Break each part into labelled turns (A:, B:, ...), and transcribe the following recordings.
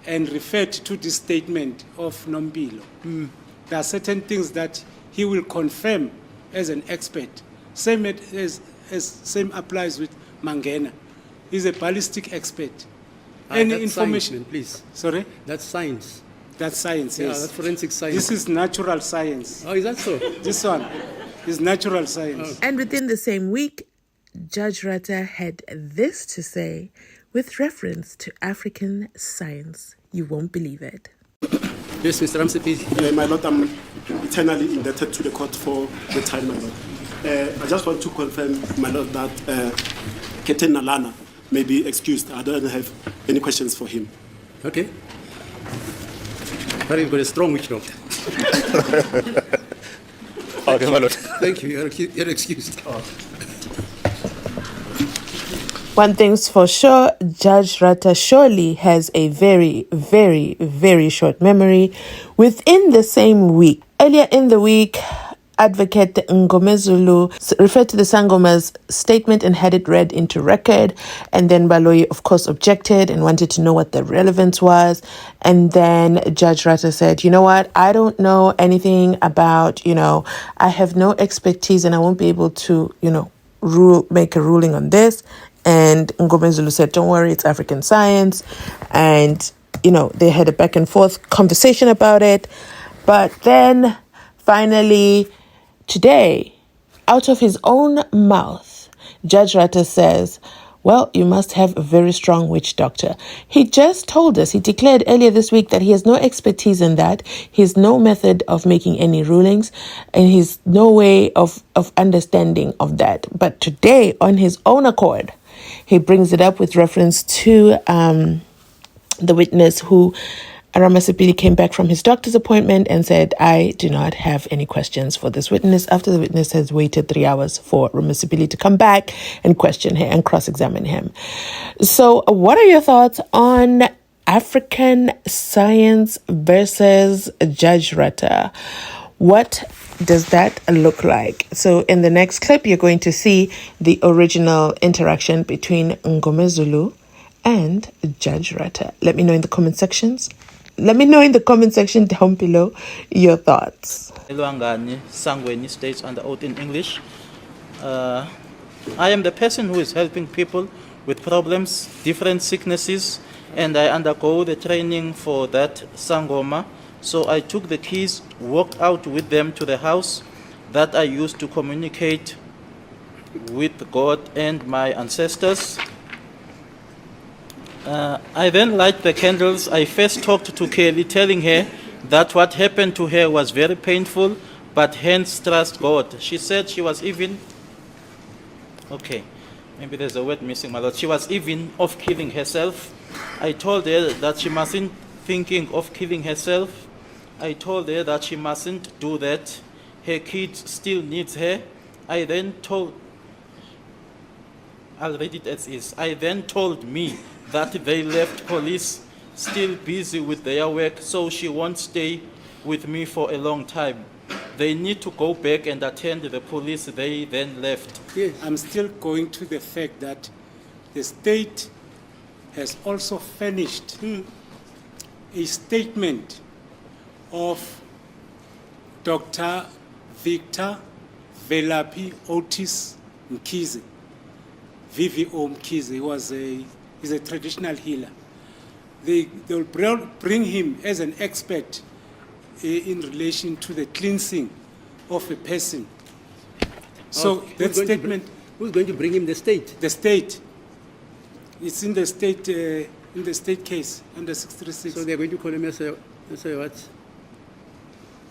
A: and referred to this statement of Nompilo. There are certain things that he will confirm as an expert. Same applies with Mangena. He's a ballistic expert. Any information,
B: science, please.
A: Sorry?
B: That's science.
A: That's science, yes.
B: Yeah, that's forensic science.
A: This is natural science.
B: Oh, is that so?
A: This one is natural science.
C: And within the same week, Judge Rata had this to say with reference to African science. You won't believe it.
B: Yes, Mr. Ramsey, please.
D: My Lord, I'm eternally indebted to the court for the time, my Lord. I just want to confirm, my Lord, that Captain Nalana may be excused. I don't have any questions for him.
B: Okay. But you've got a strong witch doctor.
E: Okay, my Lord.
B: Thank you. You're excused.
C: One thing's for sure, Judge Rata surely has a very, very, very short memory. Within the same week, earlier in the week, Advocate Mngomezulu referred to the Sangoma's statement and had it read into record. And then Baloyi, of course, objected and wanted to know what the relevance was. And then Judge Rata said, you know what, I don't know anything about, I have no expertise and I won't be able to, make a ruling on this. And Mngomezulu said, don't worry, it's African science. And, they had a back and forth conversation about it. But then finally, today, out of his own mouth, Judge Rata says, well, you must have a very strong witch doctor. He just told us, he declared earlier this week that he has no expertise in that. He has no method of making any rulings, and he's no way of understanding of that. But today, on his own accord, he brings it up with reference to the witness who Ramasipili came back from his doctor's appointment and said, I do not have any questions for this witness, after the witness has waited 3 hours for Ramasipili to come back and question him and cross-examine him. So what are your thoughts on African science versus Judge Rata? What does that look like? So in the next clip, you're going to see the original interaction between Mngomezulu and Judge Rata. Let me know in the comment sections. Let me know in the comment section down below your thoughts.
F: Elwangani Sangweni states under oath in English. I am the person who is helping people with problems, different sicknesses, and I undergo the training for that Sangoma. So I took the keys, walked out with them to the house that I used to communicate with God and my ancestors. I then light the candles. I first talked to Kelly, telling her that what happened to her was very painful, but hence trust God. She said she was even, okay, maybe there's a word missing, my Lord. She was even of killing herself. I told her that she mustn't thinking of killing herself. I told her that she mustn't do that. Her kid still needs her. I then told, I'll read it as is. I then told me that they left police still busy with their work, so she won't stay with me for a long time. They need to go back and attend the police they then left.
A: Yes. I'm still going to the fact that the state has also furnished a statement of Dr. Victor Velapi Otis Mkhize. VVO Mkhize is a traditional healer. They'll bring him as an expert in relation to the cleansing of a person. So that statement...
B: Who's going to bring him? The state?
A: The state. It's in the state case, under 636.
B: So they're going to call him as a what?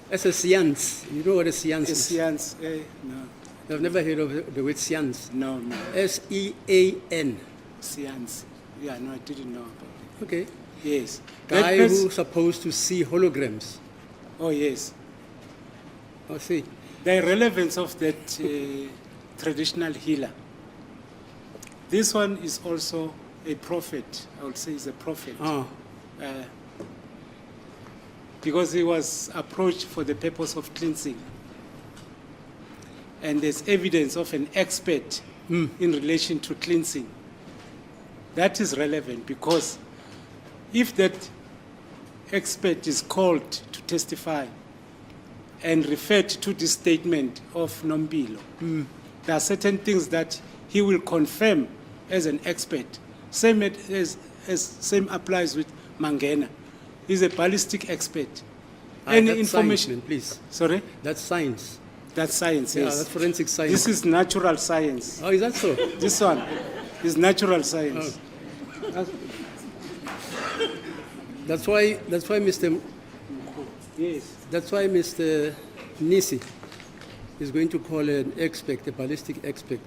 B: As a science. You know what a science is?
A: A science, no.
B: I've never heard of the word science.
A: No.
B: S-E-A-N.
A: Science. Yeah, no, I didn't know about it.
B: Okay.
A: Yes.
B: Guy who's supposed to see holograms.
A: Oh, yes.
B: Oh, see.
A: The relevance of that traditional healer. This one is also a prophet. I would say he's a prophet.
B: Oh.
A: Because he was approached for the purpose of cleansing. And there's evidence of an expert in relation to cleansing. That is relevant because if that expert is called to testify and referred to this statement of Nombilo, there are certain things that he will confirm as an expert. Same applies with Mangena. He's a ballistic expert. Any
B: That's
A: information,
B: science, man, please.
A: Sorry,
B: That's science.
A: that's science.
B: Yeah,
A: Yes,
B: that's forensic science.
A: this is natural science.
B: Oh, is that so?
A: This one is natural science.
B: That's why Mr.
A: Yes.
B: That's why Mr. Nisi is going to call an expert, a ballistic expert.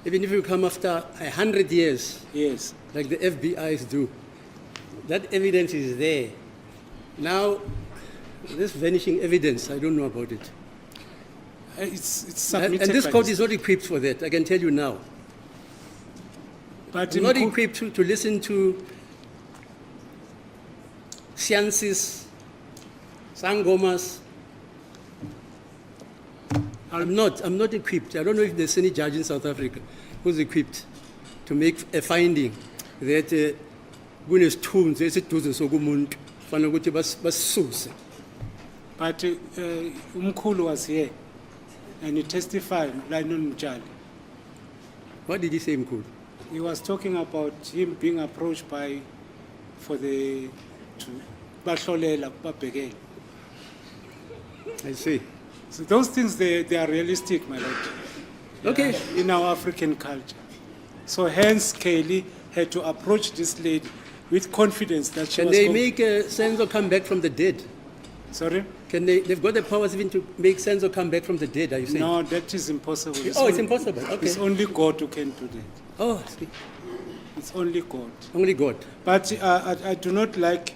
B: Even if you come after 100 years,
A: Yes.
B: like the FBI's do, that evidence is there. Now, this vanishing evidence, I don't know about it.
A: It's
B: And
A: submitted.
B: this
A: by
B: court
A: the-
B: is not equipped for that, I can tell you now.
A: but
B: I'm not
A: Mkhu-
B: equipped to listen to Siansis, Sangomas. I'm not equipped. I don't know if there's any judge in South Africa who's equipped to make a finding that kunesithunzi esiduze sokumuntu fanele ukuthi basisuse.
A: But Umkhulu was here and he testified, Lainon Mjali.
B: What did he say, Mkhulu?
A: He was talking about him being approached for the Bahlolela, Babegel.
B: I see.
A: So those things, they are realistic, my lord.
B: Okay.
A: In our African culture. So hence, Kaylee had to approach this lady with confidence that she
B: Can
A: was...
B: they make SENZO come back from the dead?
A: Sorry?
B: They've got the powers even to make SENZO come back from the dead, are you saying?
A: No, that is impossible.
B: It's impossible. Okay.
A: It's only God who can do that.
B: Oh, I see.
A: It's only God.
B: Only God.
A: But I do not like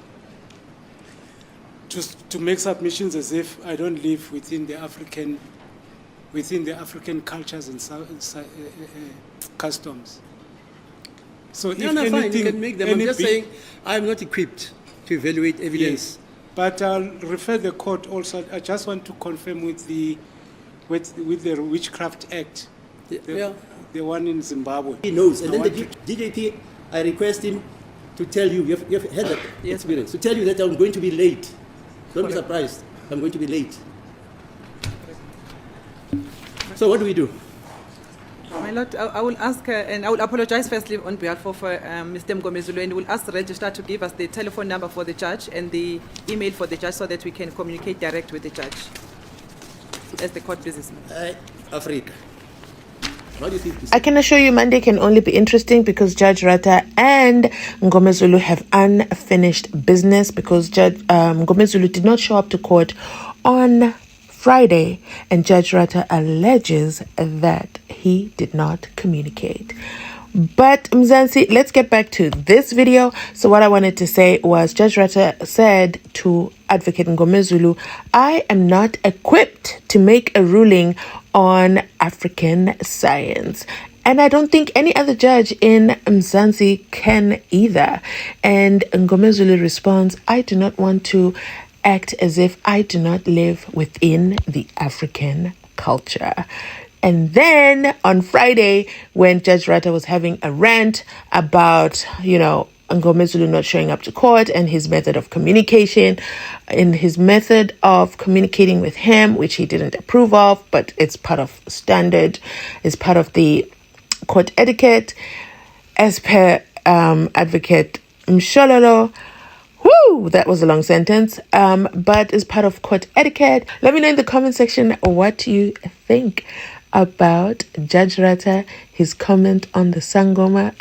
A: to make submissions as if I don't live within the African cultures and customs. So if
B: No, fine, you
A: anything,
B: can make them. I'm
A: any
B: just
A: big-
B: saying I'm not equipped to evaluate evidence.
A: Yes, but I'll refer the court also. I just want to confirm with the Witchcraft Act,
B: Yeah.
A: the one in Zimbabwe.
E: He knows. And
A: I
E: then the
A: want
E: DJP, I request him to tell you, you've had that
B: Yes,
E: experience, to tell you that I'm going to be late. Don't be surprised. I'm going to be late. So what do we do?
G: My Lord, I will ask, and I will apologize firstly on behalf of Mr. Mngomezulu, and we'll ask the registrar to give us the telephone number for the judge and the email for the judge so that we can communicate direct with the judge as the court businessman.
E: Africa. How do you think this?
C: I can assure you Monday can only be interesting because Judge Rata and Mngomezulu have unfinished business because Judge Mngomezulu did not show up to court on Friday, and Judge Rata alleges that he did not communicate. But Mzansi, let's get back to this video. So what I wanted to say was Judge Rata said to Advocate Mngomezulu, I am not equipped to make a ruling on African science. And I don't think any other judge in Mzansi can either. And Mngomezulu responds, I do not want to act as if I do not live within the African culture. And then on Friday, when Judge Rata was having a rant about, Mngomezulu not showing up to court and his method of communication, in his method of communicating with him, which he didn't approve of, but it's part of standard, it's part of the court etiquette, as per Advocate Mshololo. Woo, that was a long sentence, but as part of court etiquette. Let me know in the comment section what you think about Judge Rata, his comment on the Sangoma.